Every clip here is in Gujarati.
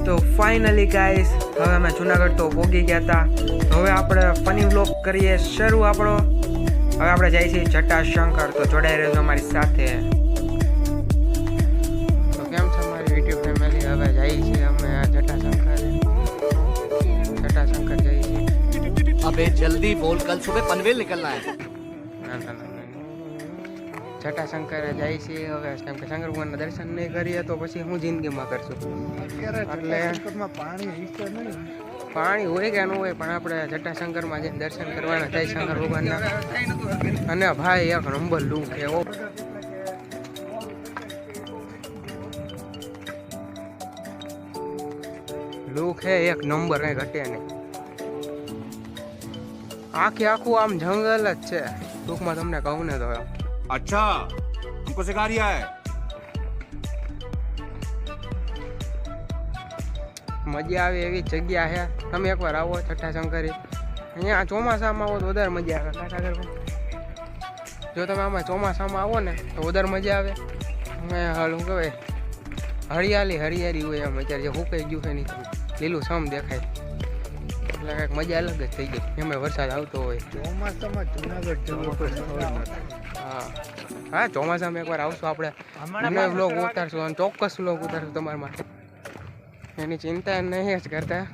તો ફાઇનલી ગાઈસ હવે અમે જુનાગઢ તો પહોંચી ગયા હતા. હવે આપણે ફની વ્લોગ કરીએ શરૂ આપણો. હવે આપણે જઈએ છીએ જટાશંકર, તો જોડાઈ રહેજો અમારી સાથે. તો કેમ છે અમારી યુટ્યુબ ફેમિલી? હવે જઈએ છીએ અમે જટાશંકર જઈએ છીએ. अबे जल्दी बोल, कल सुबह पनवेल निकलना है. જટાશંકર જાય છે હવે, કેમ કે શંકર ભગવાનના દર્શન નહીં કરીએ તો પછી હું જિંદગીમાં કરશું. એટલે પાણી હોય કે ન હોય, પણ આપણે જટાશંકરમાં જઈને દર્શન કરવાના થાય શંકર ભગવાનના. અને ભાઈ એક નંબર લુક છે. લુક છે એક નંબર, કઈ ઘટે નહીં. આખું આમ જંગલ જ છે ટૂંકમાં, તમને કહું ને તો. अच्छा हमको सिखा रिया है. મજા આવે એવી જગ્યા છે. તમે એકવાર આવો જટાશંકરી. અહીંયા ચોમાસામાં આવો તો વધારે મજા આવે. જો તમે આમાં ચોમાસામાં આવો ને તો વધારે મજા આવે. હાલું કહેવાય હરિયાળી હોય એમ. અત્યારે જે હુકાઈ ગયું છે નહીં, લીલું સમ દેખાય એટલે કંઈક મજા અલગ જ થઈ ગઈ. એમાં વરસાદ આવતો હોય. ચોમાસામાં જુનાગઢ જવું હા ચોમાસામાં એકવાર આવશું આપણે. મને વ્લોગ ઉતારશું અને ચોક્કસ વ્લોગ ઉતારશું તમારા માટે. એની ચિંતા નહીં જ કરતા.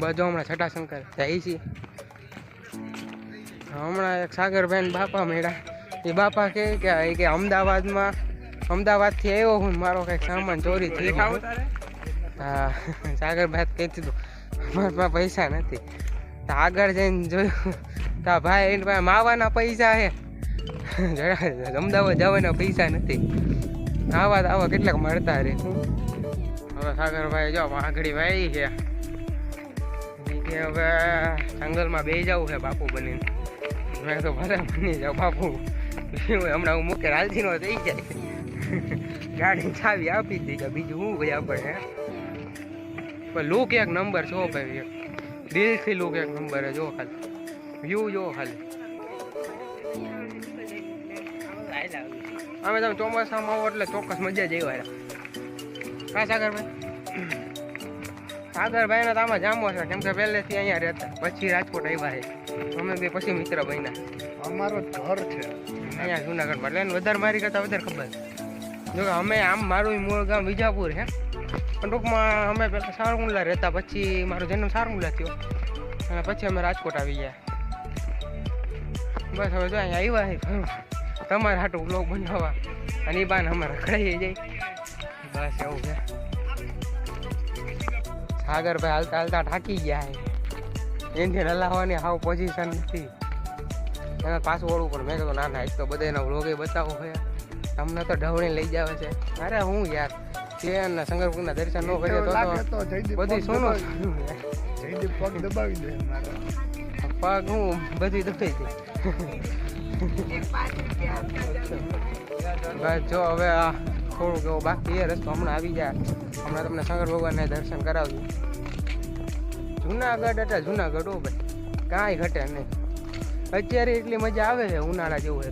બધું હમણાં જટાશંકર જાય છે. હમણાં એક સાગરભાઈ બાપા મળ્યા. એ બાપા કહે કે અમદાવાદથી આવ્યો હું, મારો કંઈક સામાન ચોરી થઈ ગયો. હા સાગરભાઈ કહી દીધું મારા પાસે પૈસા નથી. તો આગળ જઈને જોયું તો ભાઈ એની પાસે માવાના પૈસા છે, અમદાવાદ જવાના પૈસા નથી. આવા કેટલાક મળતા રહે. હવે સાગરભાઈ જો આગળ વાઈ છે કે હવે જંગલમાં બે જવું છે બાપુ બનીને. મેં તો ભલે બની જાઉં બાપુ, હમણાં હું મૂકે રાલજીનો થઈ જાય. ગાડી ચાવી આપી દીધા, બીજું હું ભાઈ આપણે. પણ લુક એક નંબર છો ભાઈ, દિલથી લુક એક નંબર જો ખાલી વ્યૂ જો ખાલી. અમે તમે ચોમાસામાં આવો એટલે ચોક્કસ મજા જ આવ્યા. હા સાગરભાઈ ને તો આમાં જામો છે, કેમ કે પહેલેથી અહીંયા રહેતા, પછી રાજકોટ આવ્યા છે. અમે બે પછી મિત્ર બન્યા. અમારો ઘર છે અહીંયા જુનાગઢમાં, એટલે વધારે મારી કરતાં વધારે ખબર. જો કે અમે આમ મારું મૂળ ગામ વિજાપુર છે, પણ ટૂંકમાં અમે પહેલાં સારંગુલા રહેતા. પછી મારો જન્મ સારંગુલા થયો અને પછી અમે રાજકોટ આવી ગયા. બસ હવે જો અહીંયા આવ્યા છે તમારે હાટું બ્લોગ બનાવવા, અને એ બાને અમારે રખડાઈ જાય. બસ એવું છે. સાગરભાઈ હાલતા હાલતા થાકી ગયા છે. એન્જિન હલાવવાની હાવ પોઝિશન નથી. એને પાછું વળવું પડે. મેં કીધું ના ના, એક તો બધા એના વ્લોગે બતાવો છે, તમને તો ઢવણી લઈ જાવે છે. અરે હું યાર શંકર ભગવાનના દર્શન ન કરીએ તો બધી સોનું જયદીપ પગ દબાવી દે પગ હું બધી દબાઈ દે. બસ જો હવે આ થોડુંક એવું બાકી એ રસ્તો હમણાં આવી જાય. હમણાં તમને શંકર ભગવાનના દર્શન કરાવ્યું. જુનાગઢ એટલે જુનાગઢ હો ભાઈ, કાંઈ ઘટે નહીં. અત્યારે એટલી મજા આવે છે ઉનાળા જેવું છે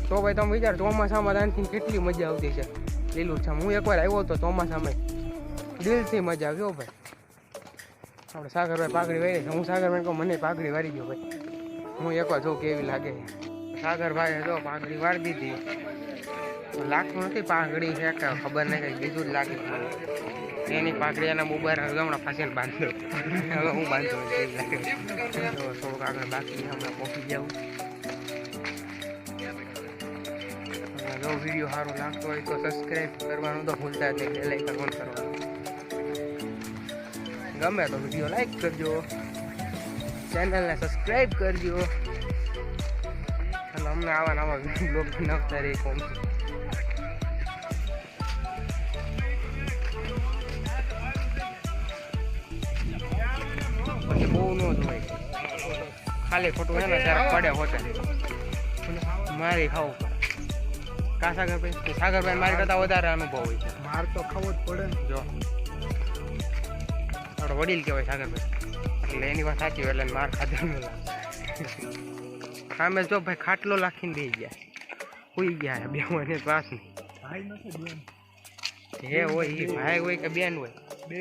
તો ભાઈ તમે વિચાર ચોમાસામાં ત્યાંથી કેટલી મજા આવતી છે. લીલું છે. હું એકવાર આવ્યો હતો ચોમાસામાં, દિલથી મજા આવ્યો ભાઈ. આપણે સાગરભાઈ પાઘડી વાળી છે. હું સાગરભાઈ કહું મને પાઘડી વાળી ગયો ભાઈ. હું એકવાર જોઉં કેવી લાગે. સાગરભાઈએ જો પાઘડી વાળી દીધી. લાગતું નથી પાઘડી છે કે ખબર નહીં, કંઈક બીજું જ લાગે. એની પાઘડી એના મોબાઈલ હમણાં ફાંસીને બાંધ્યો. હવે હું બાંધ્યો કેવી લાગે. થોડુંક આગળ બાકી હમણાં પહોંચી જાઉં. જો વિડીયો સારો લાગતો હોય તો સબસ્ક્રાઈબ કરવાનું તો ભૂલતા જ નહીં, બેલ આઇકન ઓન કરવાનું. ગમે તો વિડીયો લાઈક કરજો, ચેનલને સબસ્ક્રાઈબ કરજો, અને અમને આવા નવા બ્લોગ બનાવતા રહી કોમ. પછી બહુ ન જ હોય, ખાલી ખોટું છે ને ત્યારે પડે હોતે મારી ખાવું પડે. કા સાગરભાઈ? સાગરભાઈ મારી કરતા વધારે અનુભવ હોય છે. માર તો ખાવો જ પડે ને. જો આપણો વડીલ કહેવાય સાગરભાઈ, એટલે એની વાત સાચી હોય, એટલે માર ખાધેલું લાગે. સામે જો ભાઈ ખાટલો લાખીને બેસી ગયા, સુઈ ગયા બે મને પાસ નહીં. જે હોય એ ભાઈ હોય કે બેન હોય બે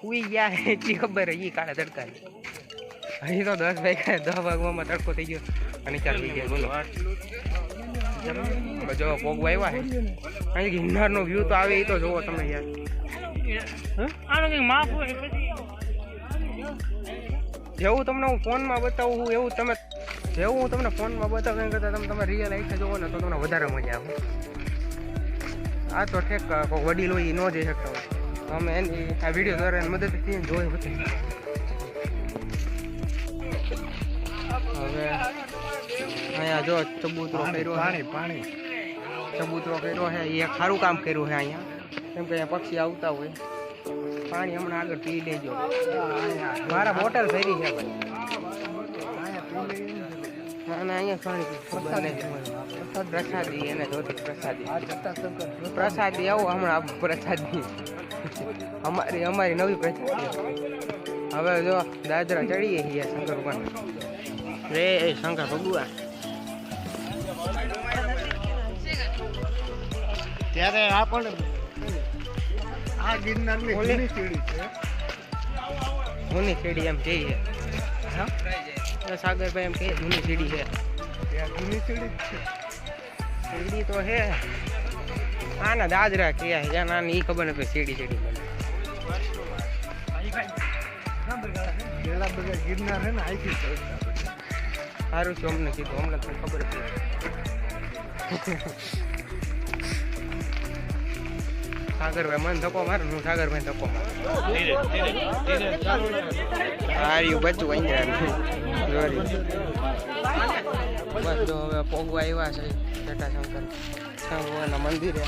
હુઈ ગયા હે એટલી ખબર હે, ઈ કાળા તડકા અહીં તો 10 વાગવામાં તડકો થઈ ગયો અને 4 વાગી ગયા. બોલો જો પોગવા આવ્યા હે અહીં ગિરનારનો વ્યૂ તો આવે એ તો જોવો તમે યાર. જેવું તમને હું ફોનમાં બતાવું એવું તમે જેવું હું તમને ફોનમાં બતાવું એમ કરતાં તમે રિયલ આંખે જોવો ને તો તમને વધારે મજા આવે. આ તો ઠેક કોઈ વડીલ હોય એ ન જઈ શકતા હોય, અમે એની આ વિડીયો દ્વારા એની મદદથી જોઈ હતી. હવે અહીંયા જો ચબૂતરો કર્યો, પાણી ચબૂતરો કર્યો છે એ સારું કામ કર્યું છે અહીંયા, કેમ કે અહીંયા પક્ષી આવતા હોય. પાણી હમણાં આગળ પી લેજો, મારા બોટલ ભરી છે ભાઈ. અને અહીંયા પાણી પ્રસાદી એને જોતી પ્રસાદી આવું હમણાં આવું પ્રસાદી અમારી નવી પ્રસાદી. હવે જો દાદરા ચડીએ છીએ શંકર ભગવાન. રે શંકર ભગવાન ત્યારે આ પણ આ ગિરનારની જૂની સીડી છે. જૂની સીડી એમ કહીએ, સાગરભાઈ એમ કહીએ જૂની સીડી છે. ત્યાં જૂની સીડી જ છે. સીડી તો છે આના દાદરા કે જ્યાં નાની ખબર નથી સીડી સીડી બને. પેલા બધા ગિરનાર છે ને આઈથી સારું છે અમને કીધું, અમને પણ ખબર હતી. સાગરભાઈ મને ધક્કો મારે, હું સાગરભાઈ ધક્કો મારું. હાર્યું બચ્ચું અહીં બસ જો હવે પોગવા આવ્યા છે જટાશંકર ભગવાનના મંદિરે.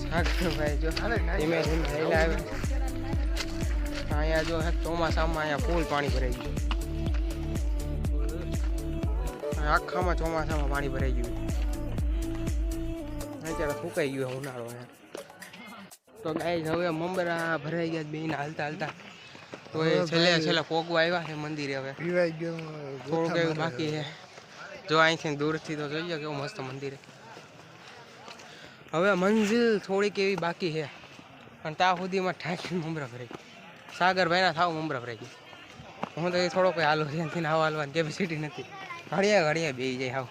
સાગરભાઈ જો ધીમે ધીમે હેલા આવે. અહીંયા જો ચોમાસામાં અહીંયા ફૂલ પાણી ભરાઈ ગયું, આખામાં ચોમાસામાં પાણી ભરાઈ ગયું. અત્યારે ફૂંકાઈ ગયું ઉનાળો યાર. તો ગાઈસ હવે મમરા ભરાઈ ગયા બેન હાલતા હાલતા, તો એ છેલ્લે પોગવા આવ્યા છે મંદિરે. હવે પીવાઈ ગયો થોડુંક એવું બાકી છે. જો અહીંથી દૂરથી તો જોઈએ કેવું મસ્ત મંદિર. હવે મંજિલ થોડીક એવી બાકી છે પણ ત્યાં સુધીમાં ઠાકીને મમરા ભરાઈ ગઈ. સાગરભાઈના થાવ મમરા ભરાઈ ગઈ. હું તો એ થોડો કોઈ હાલો ત્યાંથી નાવા હાલવાની કેપેસિટી નથી. ઘડિયા બેસી જાય હાવ.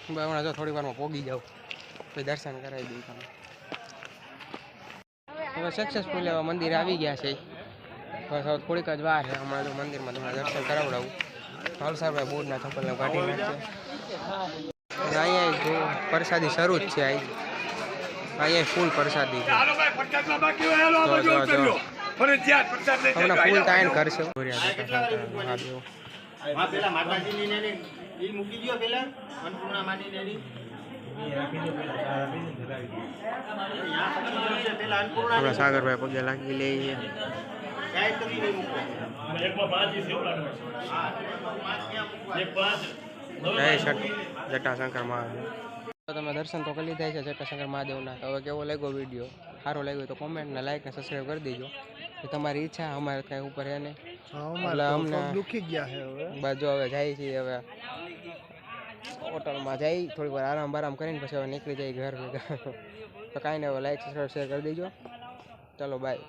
હમણાં જો થોડી વારમાં પોગી જાઉં તો દર્શન કરાવી દઈ તમે. હવે સક્સેસફુલ એવા મંદિર આવી ગયા છે. બસ હવે થોડીક જ વાર છે. હમણાં જો મંદિરમાં તમને દર્શન કરાવડાવું. હલસારભાઈ બોર્ડના ચપ્પલને કાઢી નાખશે. અહીંયા જો પ્રસાદી શરૂ જ છે. અહીંયા ફૂલ પ્રસાદી છે. હમણાં ફૂલ ટાઈમ કરશે. આપણા સાગરભાઈ પગે લાગી લઈએ. જટાશંકર મહાદેવ. તમે દર્શન તો કરી લીધા છે જટાશંકર મહાદેવના. તો હવે કેવો લાગ્યો વિડીયો? સારો લાગ્યો તો કોમેન્ટ ને લાઈક ને સબસ્ક્રાઈબ કરી દેજો. તમારી ઈચ્છા, અમારે કાંઈ ઉપર હે નહીં. એટલે અમને દુખી ગયા છે હવે. બાજુ હવે જાય છે. હવે હોટલમાં જઈ થોડીક વાર આરામ કરીને પછી હવે નીકળી જાય ઘર ભેગા. તો કાંઈ નહીં, હવે લાઈક સબસ્ક્રાઈબ શેર કરી દેજો. ચલો બાય.